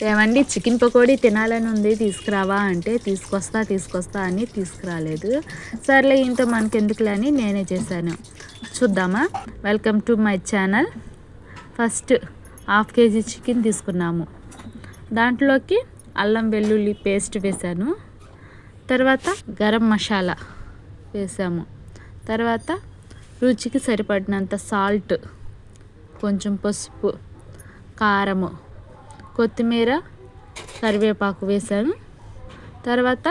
ఏమండి చికెన్ పకోడీ తినాలని ఉంది తీసుకురావా అంటే తీసుకొస్తా అని తీసుకురాలేదు. సర్లే ఇంత మనకెందుకులే అని నేనే చేశాను. చూద్దామా? Welcome to my channel. First 1/2 kg chicken తీసుకున్నాము. దాంట్లోకి అల్లం వెల్లుల్లి పేస్ట్ వేసాను. తర్వాత గరం మసాలా వేసాము. తర్వాత రుచికి సరిపడినంత సాల్ట్, కొంచెం పసుపు, కారము, కొత్తిమీర, కరివేపాకు వేసాను. తర్వాత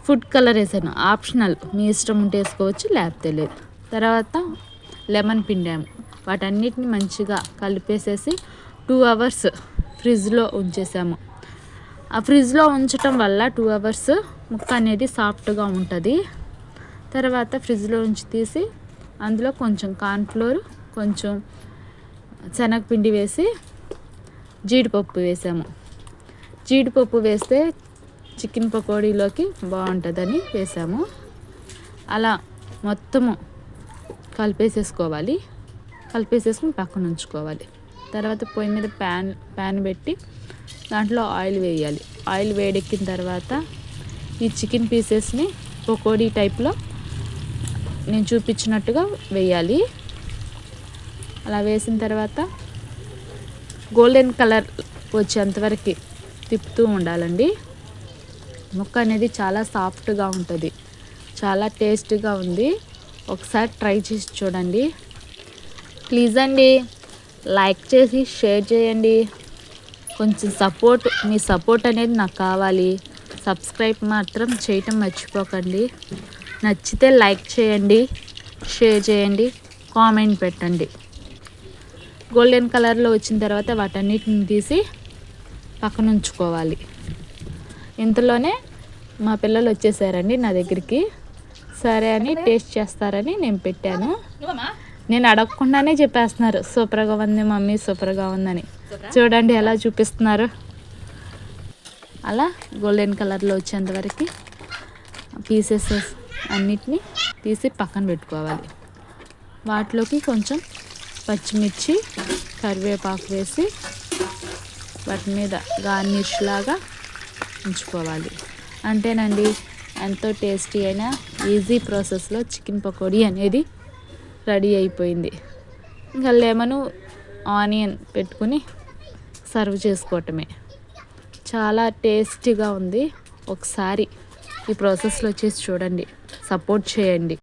ఫుడ్ కలర్ వేసాను, ఆప్షనల్, మీ ఇష్టం ఉంటే వేసుకోవచ్చు లేకపోతే లేదు. తర్వాత లెమన్ పిండాము. వాటన్నిటిని మంచిగా కలిపేసేసి 2 hours ఫ్రిడ్జ్లో ఉంచేసాము. ఆ ఫ్రిడ్జ్లో ఉంచటం వల్ల 2 hours ముక్క అనేది సాఫ్ట్గా ఉంటుంది. తర్వాత ఫ్రిడ్జ్లో ఉంచి తీసి అందులో కొంచెం కార్న్ఫ్లోర్, కొంచెం శనగపిండి వేసి జీడిపప్పు వేసాము. జీడిపప్పు వేస్తే చికెన్ పకోడీలోకి బాగుంటుందని వేసాము. అలా మొత్తము కలిపేసేసుకుని పక్కన ఉంచుకోవాలి. తర్వాత పొయ్యి మీద ప్యాన్ పెట్టి దాంట్లో ఆయిల్ వేయాలి. ఆయిల్ వేడెక్కిన తర్వాత ఈ చికెన్ పీసెస్ని పకోడీ టైప్లో నేను చూపించినట్టుగా వేయాలి. అలా వేసిన తర్వాత గోల్డెన్ కలర్ వచ్చేంతవరకు తిప్పుతూ ఉండాలండి. ముక్క అనేది చాలా సాఫ్ట్గా ఉంటుంది, చాలా టేస్ట్గా ఉంది. ఒకసారి ట్రై చేసి చూడండి. ప్లీజ్ అండి, లైక్ చేసి షేర్ చేయండి. కొంచెం మీ సపోర్ట్ అనేది నాకు కావాలి. సబ్స్క్రైబ్ మాత్రం చేయటం మర్చిపోకండి. నచ్చితే లైక్ చేయండి, షేర్ చేయండి, కామెంట్ పెట్టండి. గోల్డెన్ కలర్లో వచ్చిన తర్వాత వాటన్నిటిని తీసి పక్కన ఉంచుకోవాలి. ఇంతలోనే మా పిల్లలు వచ్చేసారండి నా దగ్గరికి. సరే అని టేస్ట్ చేస్తారని నేను పెట్టాను. నేను అడగకుండానే చెప్పేస్తున్నారు, సూపర్గా ఉంది మమ్మీ, సూపర్గా ఉందని. చూడండి ఎలా చూపిస్తున్నారు. అలా గోల్డెన్ కలర్లో వచ్చేంతవరకు పీసెస్ అన్నిటినీ తీసి పక్కన పెట్టుకోవాలి. వాటిలోకి కొంచెం పచ్చిమిర్చి, కరివేపాకు వేసి వాటి మీద గార్నిష్ లాగా ఉంచుకోవాలి. అంతేనండి, ఎంతో టేస్టీ అయిన ఈజీ ప్రాసెస్లో చికెన్ పకోడీ అనేది రెడీ అయిపోయింది. ఇంకా లెమను, ఆనియన్ పెట్టుకుని సర్వ్ చేసుకోవటమే. చాలా టేస్టీగా ఉంది. ఒకసారి ఈ ప్రాసెస్లో చేసి చూడండి, సపోర్ట్ చేయండి.